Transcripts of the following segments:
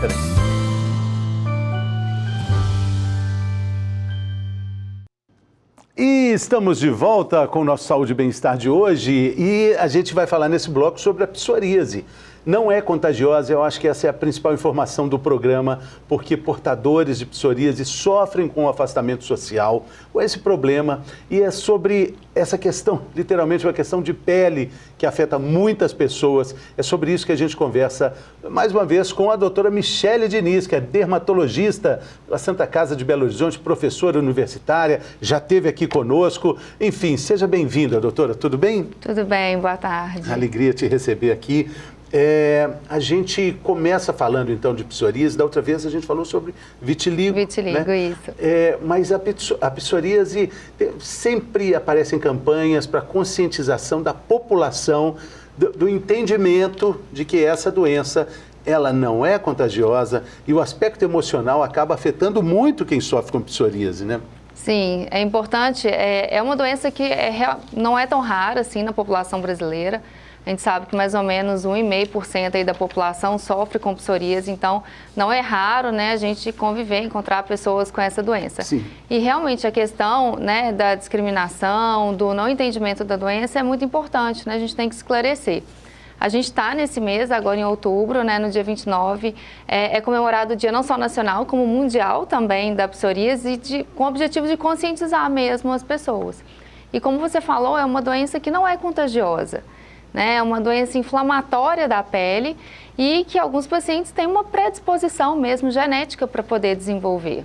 Peraí. E estamos de volta com o nosso Saúde e Bem-Estar de hoje e a gente vai falar nesse bloco sobre a psoríase. Não é contagiosa, eu acho que essa é a principal informação do programa, porque portadores de psoríase sofrem com o afastamento social, com esse problema, e é sobre essa questão, literalmente uma questão de pele, que afeta muitas pessoas. É sobre isso que a gente conversa, mais uma vez, com a doutora Michele Diniz, que é dermatologista da Santa Casa de Belo Horizonte, professora universitária, já esteve aqui conosco. Enfim, seja bem-vinda, doutora, tudo bem? Tudo bem, boa tarde. Alegria te receber aqui. A gente começa falando então de psoríase, da outra vez a gente falou sobre vitiligo. Vitiligo, né? isso. Mas a psoríase sempre aparece em campanhas para conscientização da população, do entendimento de que essa doença ela não é contagiosa e o aspecto emocional acaba afetando muito quem sofre com psoríase, né? Sim, é importante, é uma doença que não é tão rara assim na população brasileira. A gente sabe que mais ou menos 1,5% aí da população sofre com psoríase, então não é raro, né, a gente conviver, encontrar pessoas com essa doença. Sim. E realmente a questão, né, da discriminação, do não entendimento da doença é muito importante, né, a gente tem que esclarecer. A gente está nesse mês, agora em outubro, né, no dia 29, é comemorado o Dia não só nacional, como mundial também da psoríase, com o objetivo de conscientizar mesmo as pessoas. E como você falou, é uma doença que não é contagiosa. Né, é uma doença inflamatória da pele e que alguns pacientes têm uma predisposição mesmo genética para poder desenvolver.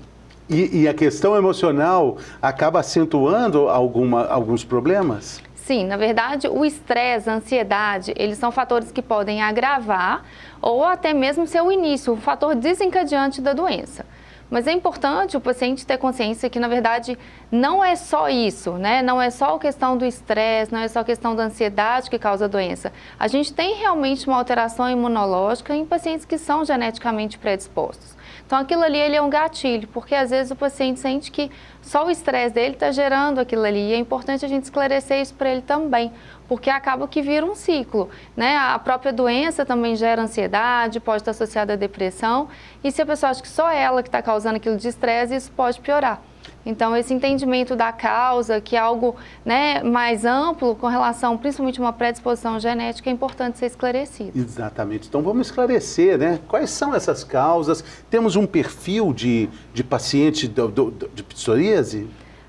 E a questão emocional acaba acentuando alguns problemas? Sim, na verdade, o estresse, a ansiedade, eles são fatores que podem agravar ou até mesmo ser o início, o fator desencadeante da doença. Mas é importante o paciente ter consciência que, na verdade, não é só isso, né? Não é só a questão do estresse, não é só a questão da ansiedade que causa a doença. A gente tem realmente uma alteração imunológica em pacientes que são geneticamente predispostos. Então, aquilo ali ele é um gatilho, porque às vezes o paciente sente que só o estresse dele está gerando aquilo ali. E é importante a gente esclarecer isso para ele também, porque acaba que vira um ciclo, né? A própria doença também gera ansiedade, pode estar associada à depressão. E se a pessoa acha que só ela que está causando aquilo de estresse, isso pode piorar. Então, esse entendimento da causa, que é algo, né, mais amplo com relação principalmente a uma predisposição genética, é importante ser esclarecido. Exatamente. Então, vamos esclarecer, né? Quais são essas causas? Temos um perfil de paciente de psoríase?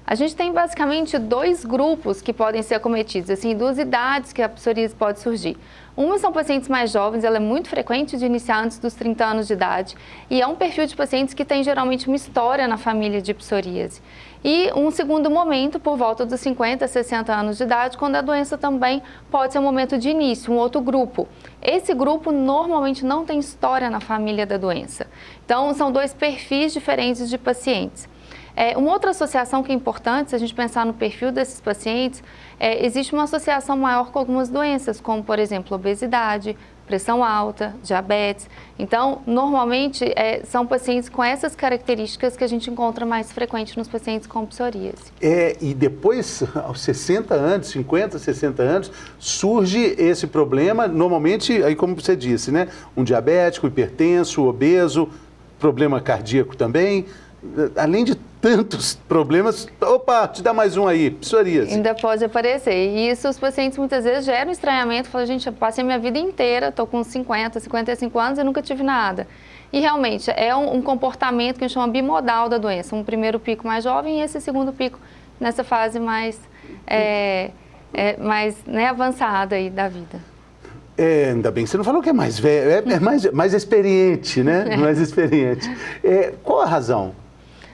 A gente tem basicamente dois grupos que podem ser acometidos, assim, duas idades que a psoríase pode surgir. Uma são pacientes mais jovens, ela é muito frequente de iniciar antes dos 30 anos de idade e é um perfil de pacientes que tem geralmente uma história na família de psoríase. E um segundo momento, por volta dos 50, 60 anos de idade, quando a doença também pode ser um momento de início, um outro grupo. Esse grupo normalmente não tem história na família da doença. Então, são dois perfis diferentes de pacientes. Uma outra associação que é importante, se a gente pensar no perfil desses pacientes, existe uma associação maior com algumas doenças, como, por exemplo, obesidade, pressão alta, diabetes. Então, normalmente, são pacientes com essas características que a gente encontra mais frequente nos pacientes com psoríase. E depois, aos 60 anos, 50, 60 anos, surge esse problema, normalmente, aí como você disse, né? Um diabético, hipertenso, obeso, problema cardíaco também. Além de tantos problemas, opa, te dá mais um aí, psoríase. Ainda pode aparecer. E isso os pacientes muitas vezes geram estranhamento, falam, gente, eu passei minha vida inteira, estou com 50, 55 anos e nunca tive nada. E realmente é um comportamento que a gente chama bimodal da doença, um primeiro pico mais jovem e esse segundo pico nessa fase mais, né, avançada aí da vida. Ainda bem que você não falou que é mais velho, mais experiente, né? Mais experiente. Qual a razão?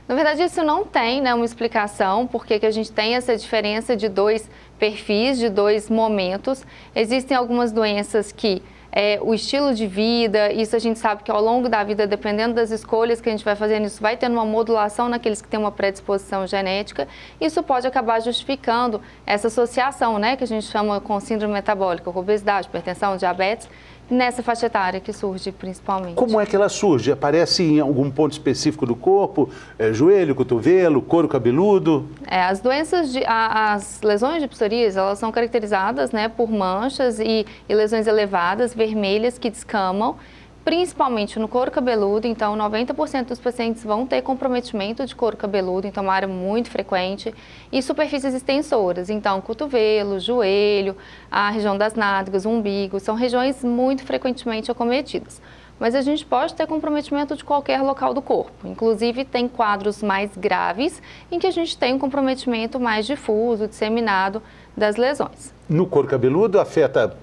Na verdade, isso não tem, né, uma explicação, porque que a gente tem essa diferença de dois perfis, de dois momentos. Existem algumas doenças que o estilo de vida, isso a gente sabe que ao longo da vida, dependendo das escolhas que a gente vai fazendo, isso vai tendo uma modulação naqueles que têm uma predisposição genética. Isso pode acabar justificando essa associação, né, que a gente chama com síndrome metabólica, com obesidade, hipertensão, diabetes, nessa faixa etária que surge principalmente. Como é que ela surge? Aparece em algum ponto específico do corpo? Joelho, cotovelo, couro cabeludo? As doenças, as lesões de psoríase, elas são caracterizadas, né, por manchas e lesões elevadas, vermelhas, que descamam principalmente no couro cabeludo. Então, 90% dos pacientes vão ter comprometimento de couro cabeludo, então é uma área muito frequente. E superfícies extensoras, então cotovelo, joelho, a região das nádegas, o umbigo, são regiões muito frequentemente acometidas. Mas a gente pode ter comprometimento de qualquer local do corpo. Inclusive, tem quadros mais graves em que a gente tem um comprometimento mais difuso, disseminado das lesões. No couro cabeludo, afeta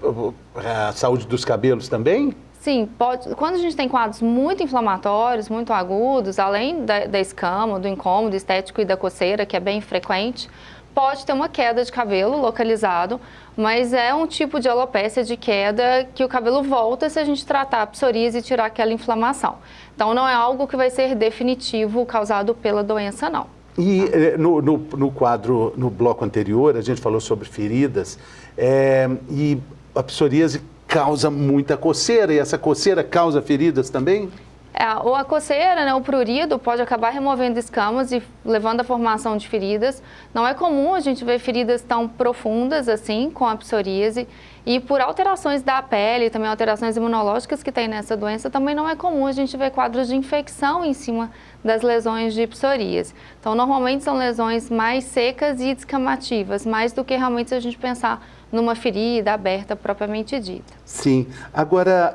a saúde dos cabelos também? Sim, pode. Quando a gente tem quadros muito inflamatórios, muito agudos, além da escama, do incômodo estético e da coceira, que é bem frequente, pode ter uma queda de cabelo localizado, mas é um tipo de alopécia de queda que o cabelo volta se a gente tratar a psoríase e tirar aquela inflamação. Então, não é algo que vai ser definitivo causado pela doença, não. E no quadro, no bloco anterior, a gente falou sobre feridas, e a psoríase causa muita coceira, e essa coceira causa feridas também? Ou a coceira, né, o prurido pode acabar removendo escamas e levando à formação de feridas. Não é comum a gente ver feridas tão profundas assim com a psoríase. E por alterações da pele, também alterações imunológicas que tem nessa doença, também não é comum a gente ver quadros de infecção em cima das lesões de psoríase. Então, normalmente são lesões mais secas e descamativas, mais do que realmente se a gente pensar numa ferida aberta propriamente dita. Sim. Agora,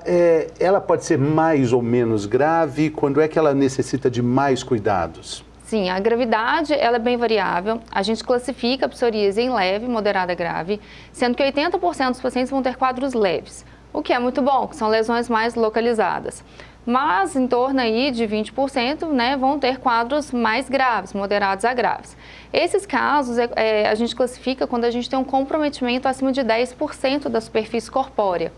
ela pode ser mais ou menos grave? Quando é que ela necessita de mais cuidados? Sim, a gravidade ela é bem variável. A gente classifica a psoríase em leve, moderada, grave, sendo que 80% dos pacientes vão ter quadros leves, o que é muito bom, que são lesões mais localizadas. Mas em torno aí de 20%, né, vão ter quadros mais graves, moderados a graves. Esses casos a gente classifica quando a gente tem um comprometimento acima de 10% da superfície corpórea,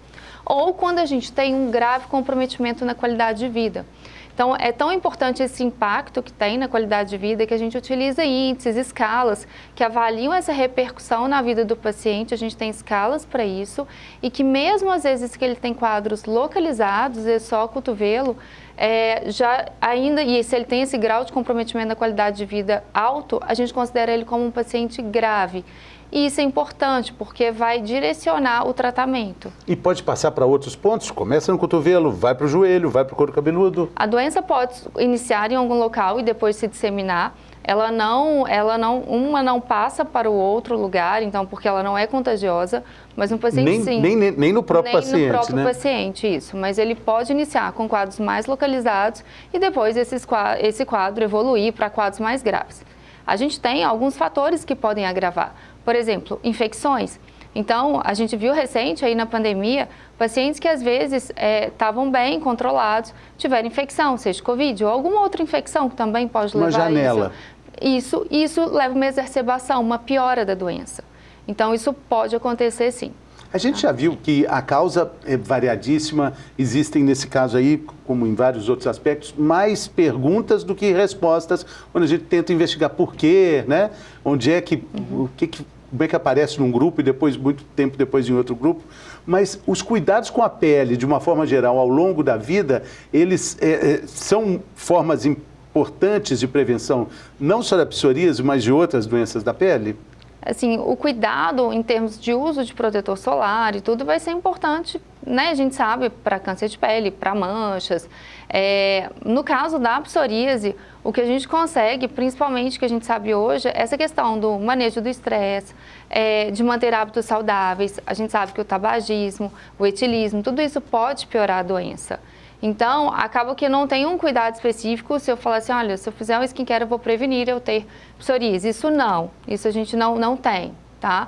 ou quando a gente tem um grave comprometimento na qualidade de vida. Então, é tão importante esse impacto que tem na qualidade de vida que a gente utiliza índices, escalas, que avaliam essa repercussão na vida do paciente. A gente tem escalas para isso e que mesmo às vezes que ele tem quadros localizados, é só cotovelo, e se ele tem esse grau de comprometimento da qualidade de vida alto, a gente considera ele como um paciente grave. E isso é importante, porque vai direcionar o tratamento. E pode passar para outros pontos? Começa no cotovelo, vai para o joelho, vai para o couro cabeludo? A doença pode iniciar em algum local e depois se disseminar. Uma não passa para o outro lugar, então, porque ela não é contagiosa, mas um paciente sim. Nem no próprio paciente, nem no próprio né? paciente, isso. Mas ele pode iniciar com quadros mais localizados e depois esse quadro evoluir para quadros mais graves. A gente tem alguns fatores que podem agravar. Por exemplo, infecções. Então, a gente viu recente aí na pandemia, pacientes que às vezes estavam bem controlados, tiveram infecção, seja Covid ou alguma outra infecção que também pode levar a janela. Isso leva a uma exacerbação, uma piora da doença. Então, isso pode acontecer sim. A gente já viu que a causa é variadíssima, existem nesse caso aí, como em vários outros aspectos, mais perguntas do que respostas, quando a gente tenta investigar por quê, né? Onde é que, como é que aparece num grupo e depois, muito tempo depois, em outro grupo. Mas os cuidados com a pele, de uma forma geral, ao longo da vida, eles são formas importantes de prevenção, não só da psoríase, mas de outras doenças da pele? Assim, o cuidado em termos de uso de protetor solar e tudo vai ser importante, né? A gente sabe, para câncer de pele, para manchas. No caso da psoríase, o que a gente consegue, principalmente que a gente sabe hoje, é essa questão do manejo do estresse, de manter hábitos saudáveis. A gente sabe que o tabagismo, o etilismo, tudo isso pode piorar a doença. Então, acaba que não tem um cuidado específico se eu falar assim, olha, se eu fizer um skincare eu vou prevenir eu ter psoríase. Isso a gente não tem, tá?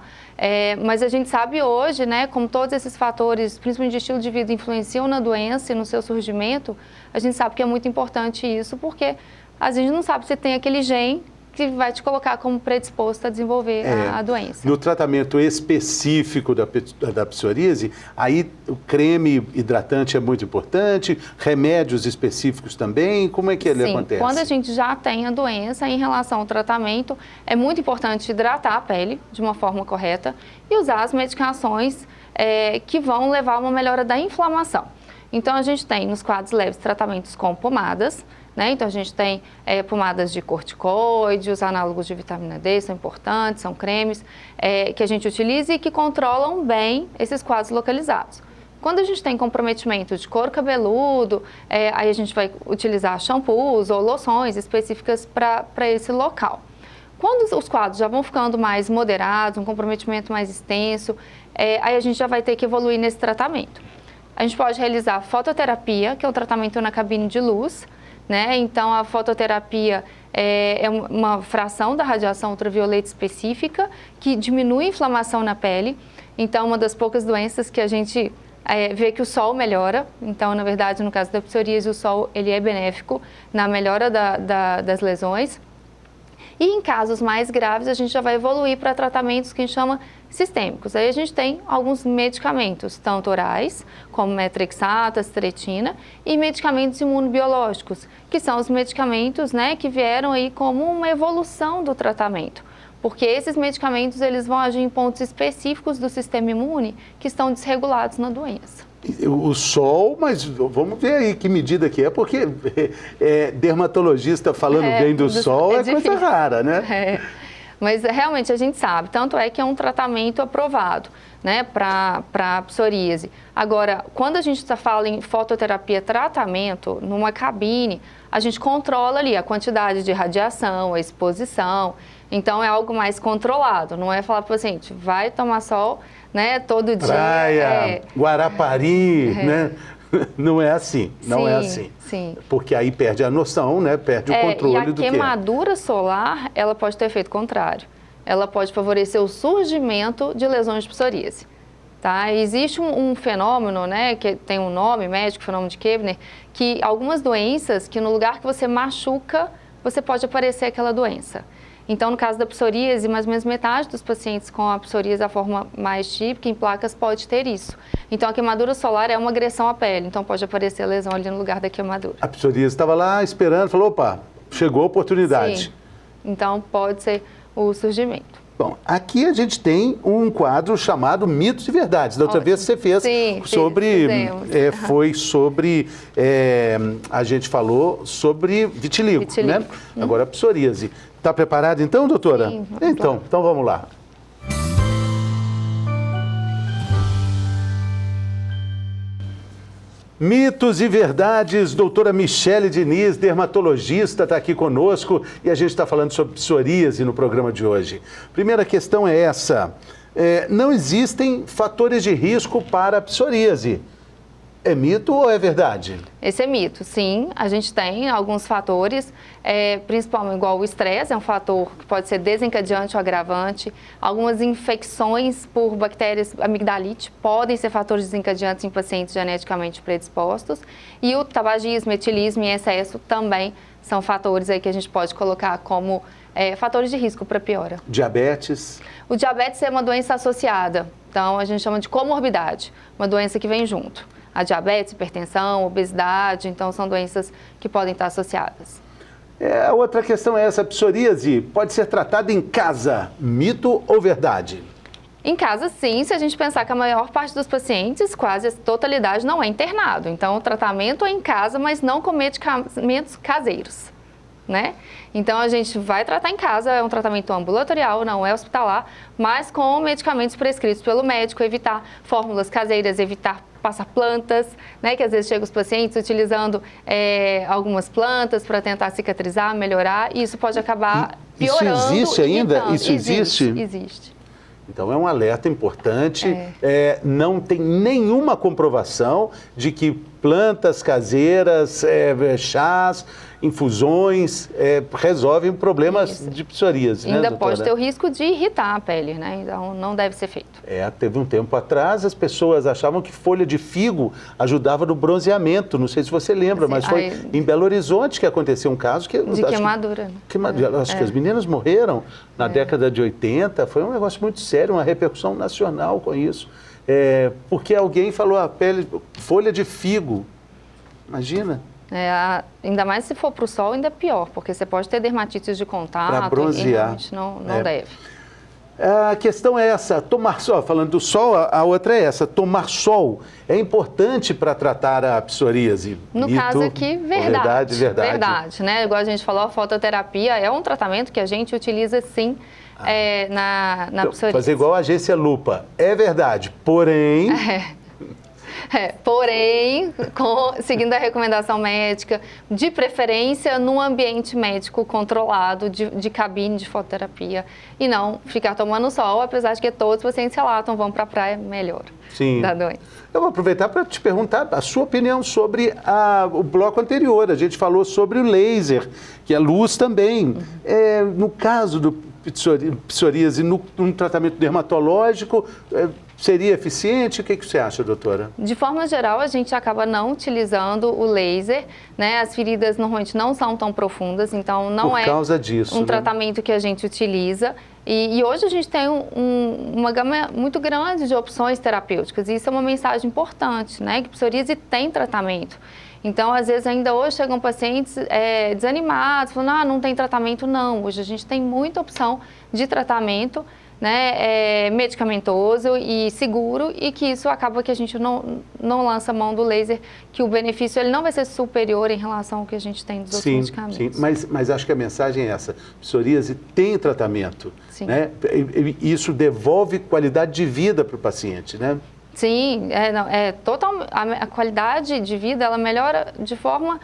Mas a gente sabe hoje, né, como todos esses fatores, principalmente de estilo de vida, influenciam na doença e no seu surgimento, a gente sabe que é muito importante isso, porque a gente não sabe se tem aquele gene que vai te colocar como predisposto a desenvolver a doença. No tratamento específico da psoríase, aí o creme hidratante é muito importante, remédios específicos também, como é que ele acontece? Quando a gente já tem a doença, em relação ao tratamento, é muito importante hidratar a pele de uma forma correta e usar as medicações que vão levar a uma melhora da inflamação. Então, a gente tem nos quadros leves tratamentos com pomadas, né? Então, a gente tem pomadas de corticoide, os análogos de vitamina D são importantes, são cremes que a gente utiliza e que controlam bem esses quadros localizados. Quando a gente tem comprometimento de couro cabeludo, aí a gente vai utilizar shampoos ou loções específicas para esse local. Quando os quadros já vão ficando mais moderados, um comprometimento mais extenso, aí a gente já vai ter que evoluir nesse tratamento. A gente pode realizar fototerapia, que é um tratamento na cabine de luz, né? Então, a fototerapia é uma fração da radiação ultravioleta específica que diminui a inflamação na pele. Então, uma das poucas doenças que a gente vê que o sol melhora. Então, na verdade, no caso da psoríase, o sol ele é benéfico na melhora das lesões. E em casos mais graves, a gente já vai evoluir para tratamentos que a gente chama sistêmicos. Aí a gente tem alguns medicamentos, tanto orais, como metrexato, asteretina, e medicamentos imunobiológicos, que são os medicamentos, né, que vieram aí como uma evolução do tratamento. Porque esses medicamentos eles vão agir em pontos específicos do sistema imune que estão desregulados na doença. O sol, mas vamos ver aí que medida que é, porque dermatologista falando bem do sol é coisa rara, né? Mas realmente a gente sabe, tanto é que é um tratamento aprovado, né, para psoríase. Agora, quando a gente fala em fototerapia tratamento, numa cabine, a gente controla ali a quantidade de radiação, a exposição, então é algo mais controlado, não é falar para o paciente, vai tomar sol, né, todo dia. Praia, Guarapari, né? Não é assim, não sim, é assim. Sim. Porque aí perde a noção, né? Perde o controle do que é. E a queimadura solar, ela pode ter efeito contrário. Ela pode favorecer o surgimento de lesões de psoríase. Tá? Existe um fenômeno, né, que tem um nome médico, fenômeno de Koebner, que algumas doenças, que no lugar que você machuca, você pode aparecer aquela doença. Então, no caso da psoríase, mais ou menos metade dos pacientes com a psoríase, a forma mais típica, em placas, pode ter isso. Então, a queimadura solar é uma agressão à pele, então pode aparecer a lesão ali no lugar da queimadura. A psoríase estava lá esperando, falou, opa, chegou a oportunidade. Sim. Então, pode ser o surgimento. Bom, aqui a gente tem um quadro chamado Mitos e Verdades. Da outra vez você fez sobre... foi sobre... a gente falou sobre vitiligo, né? Agora a psoríase. Está preparada então, doutora? Sim, então vamos lá. Mitos e verdades, doutora Michele Diniz, dermatologista, está aqui conosco e a gente está falando sobre psoríase no programa de hoje. Primeira questão é essa, não existem fatores de risco para a psoríase. É mito ou é verdade? Esse é mito, sim. A gente tem alguns fatores, principalmente igual o estresse, é um fator que pode ser desencadeante ou agravante. Algumas infecções por bactérias amigdalite podem ser fatores desencadeantes em pacientes geneticamente predispostos. E o tabagismo, etilismo e excesso também são fatores aí que a gente pode colocar como fatores de risco para piora. Diabetes? O diabetes é uma doença associada, então a gente chama de comorbidade, uma doença que vem junto. A diabetes, hipertensão, obesidade, então são doenças que podem estar associadas. A outra questão é essa, psoríase pode ser tratada em casa, mito ou verdade? Em casa, sim, se a gente pensar que a maior parte dos pacientes, quase a totalidade, não é internado. Então, o tratamento é em casa, mas não com medicamentos caseiros, né? Então, a gente vai tratar em casa, é um tratamento ambulatorial, não é hospitalar, mas com medicamentos prescritos pelo médico, evitar fórmulas caseiras, evitar passar plantas, né, que às vezes chegam os pacientes utilizando algumas plantas para tentar cicatrizar, melhorar, e isso pode acabar piorando. Isso existe ainda? Irritando. Isso existe? Existe. Então é um alerta importante, não tem nenhuma comprovação de que plantas caseiras, chás, infusões resolvem problemas de psoríase, né, ainda doutora? pode ter o risco de irritar a pele, né? Então não deve ser feito. Teve um tempo atrás, as pessoas achavam que folha de figo ajudava no bronzeamento, não sei se você lembra, mas foi em Belo Horizonte que aconteceu um caso que... De queimadura. Acho que as meninas morreram na década de 80, foi um negócio muito sério, uma repercussão nacional com isso. Porque alguém falou, folha de figo, imagina. Ainda mais se for para o sol, ainda é pior, porque você pode ter dermatites de contato. Para bronzear. E realmente não deve. A questão é essa, tomar sol, falando do sol, a outra é essa, tomar sol é importante para tratar a psoríase? No caso aqui, verdade. Verdade, né? Igual a gente falou, a fototerapia é um tratamento que a gente utiliza sim na psoríase. Fazer igual a agência Lupa, é verdade, porém... Porém, seguindo a recomendação médica, de preferência num ambiente médico controlado, de cabine de fototerapia, e não ficar tomando sol, apesar de que todos os pacientes relatam, vão para a praia, melhor da doença. Eu vou aproveitar para te perguntar a sua opinião sobre o bloco anterior. A gente falou sobre o laser, que é luz também. No caso do psoríase, num tratamento dermatológico, seria eficiente? O que você acha, doutora? De forma geral, a gente acaba não utilizando o laser, né? As feridas normalmente não são tão profundas, então não Por causa disso, um tratamento que a gente utiliza. E hoje a gente tem uma gama muito grande de opções terapêuticas, e isso é uma mensagem importante, né? Que psoríase tem tratamento. Então, às vezes, ainda hoje chegam pacientes desanimados, falando, não tem tratamento. Não, hoje a gente tem muita opção de tratamento, né, medicamentoso e seguro, e que isso acaba que a gente não lança mão do laser, que o benefício ele não vai ser superior em relação ao que a gente tem dos outros medicamentos. Sim, mas acho que a mensagem é essa. Psoríase tem tratamento, né? Isso devolve qualidade de vida para o paciente, né? Sim, a qualidade de vida ela melhora de forma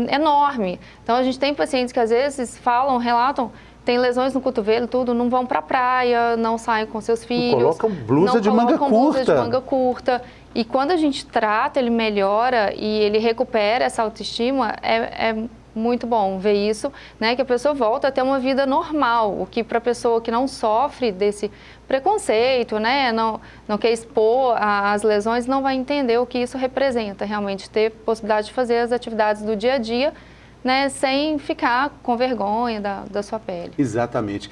enorme. Então, a gente tem pacientes que às vezes relatam, tem lesões no cotovelo, tudo, não vão para a praia, não saem com seus filhos. Não colocam blusa de manga curta. E quando a gente trata, ele melhora e ele recupera essa autoestima, é muito bom ver isso, né? Que a pessoa volta a ter uma vida normal, o que para a pessoa que não sofre desse preconceito, né? Não quer expor as lesões, não vai entender o que isso representa, realmente ter possibilidade de fazer as atividades do dia a dia, né, sem ficar com vergonha da sua pele. Exatamente.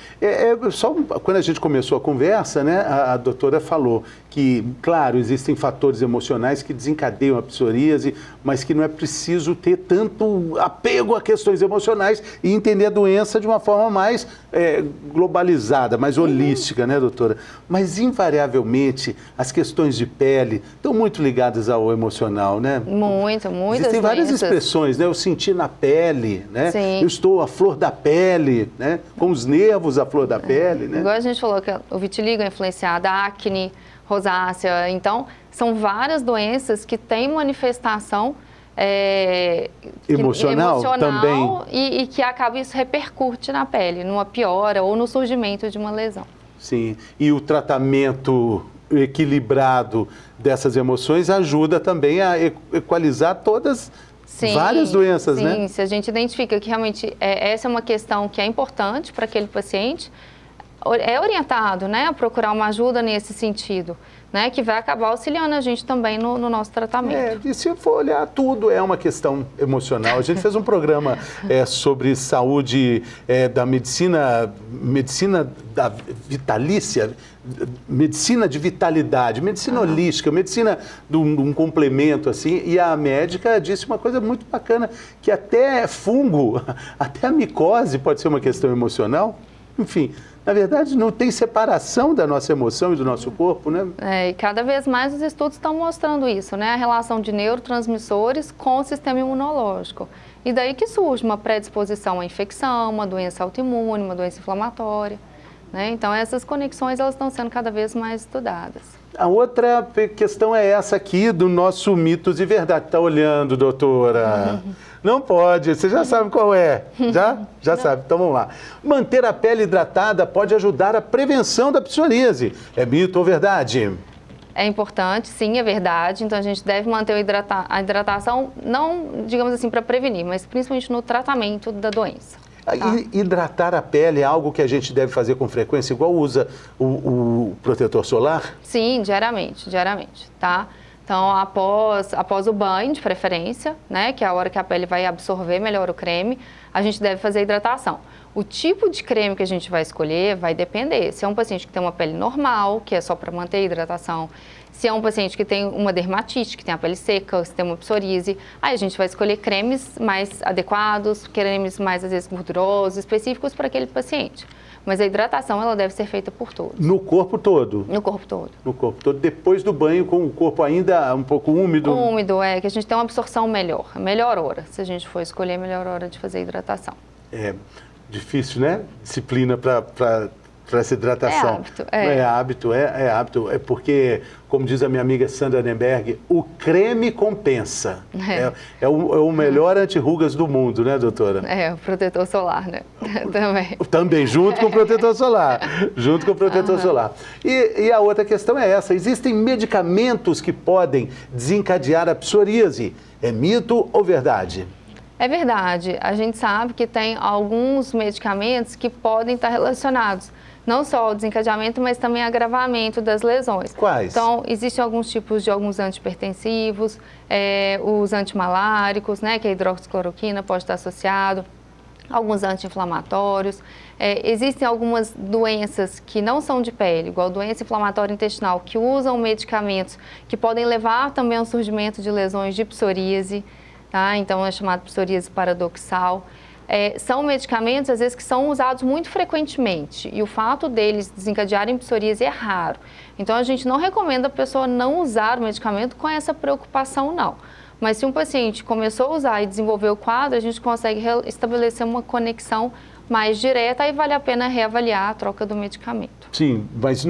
Só quando a gente começou a conversa, né, a doutora falou que, claro, existem fatores emocionais que desencadeiam a psoríase, mas que não é preciso ter tanto apego a questões emocionais e entender a doença de uma forma mais globalizada, mais holística, né, doutora? Mas, invariavelmente, as questões de pele estão muito ligadas ao emocional, né? Muitas Existem várias expressões, né? Eu senti na pele, né? Sim. Eu estou à flor da pele, né? Com os nervos à flor da pele, né? Igual a gente falou que o vitiligo é influenciado, a acne, rosácea. Então, são várias doenças que têm manifestação emocional também. E que acaba isso repercute na pele, numa piora ou no surgimento de uma lesão. Sim, e o tratamento equilibrado dessas emoções ajuda também a equalizar várias doenças, né? Sim, se a gente identifica que realmente essa é uma questão que é importante para aquele paciente, é orientado, né, a procurar uma ajuda nesse sentido, né, que vai acabar auxiliando a gente também no nosso tratamento. E se for olhar, tudo é uma questão emocional. A gente fez um programa sobre saúde da medicina da vitalícia, medicina de vitalidade, medicina holística, medicina de um complemento, assim, e a médica disse uma coisa muito bacana, que até fungo, até a micose pode ser uma questão emocional. Enfim, na verdade, não tem separação da nossa emoção e do nosso corpo, né? E cada vez mais os estudos estão mostrando isso, né? A relação de neurotransmissores com o sistema imunológico. E daí que surge uma predisposição à infecção, uma doença autoimune, uma doença inflamatória, né? Então, essas conexões elas estão sendo cada vez mais estudadas. A outra questão é essa aqui do nosso mitos e verdade. Está olhando, doutora? Não pode, você já sabe qual é. Já sabe, então vamos lá. Manter a pele hidratada pode ajudar a prevenção da psoríase. É mito ou verdade? É importante, sim, é verdade. Então, a gente deve manter a hidratação, não, digamos assim, para prevenir, mas principalmente no tratamento da doença. Hidratar a pele é algo que a gente deve fazer com frequência, igual usa o protetor solar? Sim, diariamente, tá? Então, após o banho, de preferência, né, que é a hora que a pele vai absorver melhor o creme, a gente deve fazer a hidratação. O tipo de creme que a gente vai escolher vai depender. Se é um paciente que tem uma pele normal, que é só para manter a hidratação, se é um paciente que tem uma dermatite, que tem a pele seca, se tem uma psoríase, aí a gente vai escolher cremes mais adequados, cremes mais, às vezes, gordurosos, específicos para aquele paciente. Mas a hidratação, ela deve ser feita por todos. No corpo todo? No corpo todo. No corpo todo, depois do banho, com o corpo ainda um pouco úmido? Úmido, que a gente tem uma absorção melhor. A melhor hora, se a gente for escolher a melhor hora de fazer a hidratação. É difícil, né? Disciplina para Para essa hidratação. É hábito. É hábito. É porque, como diz a minha amiga Sandra Nemberg, o creme compensa. É o melhor anti-rugas do mundo, né, doutora? É, o protetor solar, né? Também. Também, junto com o protetor solar. Junto com o protetor solar. E a outra questão é essa. Existem medicamentos que podem desencadear a psoríase. É mito ou verdade? É verdade. A gente sabe que tem alguns medicamentos que podem estar relacionados não só ao desencadeamento, mas também ao agravamento das lesões. Quais? Então, existem alguns tipos de alguns antihipertensivos, os antimaláricos, né, que a hidroxicloroquina pode estar associado, alguns anti-inflamatórios. Existem algumas doenças que não são de pele, igual doença inflamatória intestinal, que usam medicamentos que podem levar também ao surgimento de lesões de psoríase, tá? Então, é chamado psoríase paradoxal. São medicamentos, às vezes, que são usados muito frequentemente e o fato deles desencadearem psoríase é raro. Então, a gente não recomenda a pessoa não usar o medicamento com essa preocupação, não. Mas se um paciente começou a usar e desenvolveu o quadro, a gente consegue estabelecer uma conexão mais direta e vale a pena reavaliar a troca do medicamento. Sim, mas,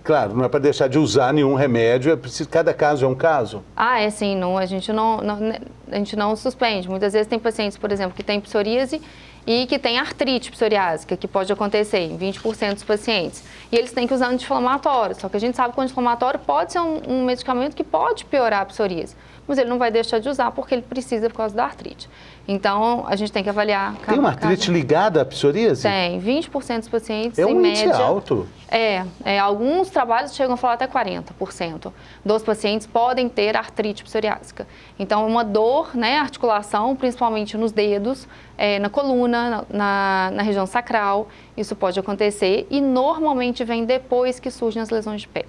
claro, não é para deixar de usar nenhum remédio, é preciso, cada caso é um caso? Sim, não, a gente não suspende. Muitas vezes tem pacientes, por exemplo, que têm psoríase e que tem artrite psoriásica, que pode acontecer em 20% dos pacientes. E eles têm que usar anti-inflamatório, só que a gente sabe que o anti-inflamatório pode ser um medicamento que pode piorar a psoríase, mas ele não vai deixar de usar porque ele precisa por causa da artrite. Então, a gente tem que avaliar... Tem uma artrite ligada à psoríase? Tem, 20% dos pacientes, em média... É um índice alto. Alguns trabalhos chegam a falar até 40% dos pacientes podem ter artrite psoriásica. Então, uma dor, né, articulação, principalmente nos dedos, na coluna, na região sacral, isso pode acontecer e normalmente vem depois que surgem as lesões de pele.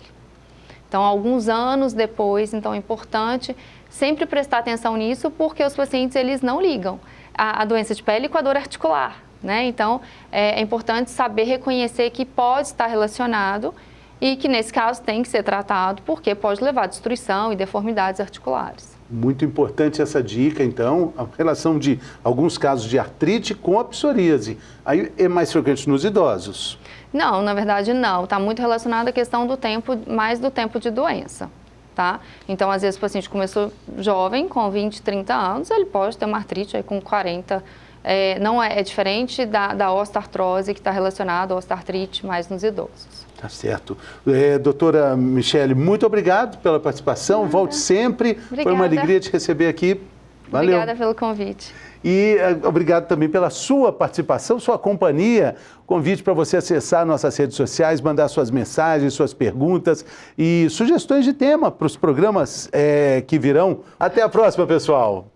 Então, alguns anos depois, então é importante sempre prestar atenção nisso, porque os pacientes, eles não ligam a doença de pele com a dor articular, né? Então, é importante saber reconhecer que pode estar relacionado e que, nesse caso, tem que ser tratado, porque pode levar a destruição e deformidades articulares. Muito importante essa dica, então, a relação de alguns casos de artrite com a psoríase. Aí é mais frequente nos idosos? Não, na verdade não. Está muito relacionado à questão do tempo, mais do tempo de doença, tá? Então, às vezes o paciente começou jovem, com 20, 30 anos, ele pode ter uma artrite aí com 40. Não é diferente da osteoartrose, que está relacionada à osteoartrite mais nos idosos. Tá certo. Doutora Michele, muito obrigado pela participação. Volte sempre. Obrigada. Foi uma alegria te receber aqui. Valeu. Obrigada pelo convite. E obrigado também pela sua participação, sua companhia. Convite para você acessar nossas redes sociais, mandar suas mensagens, suas perguntas e sugestões de tema para os programas que virão. Até a próxima, pessoal.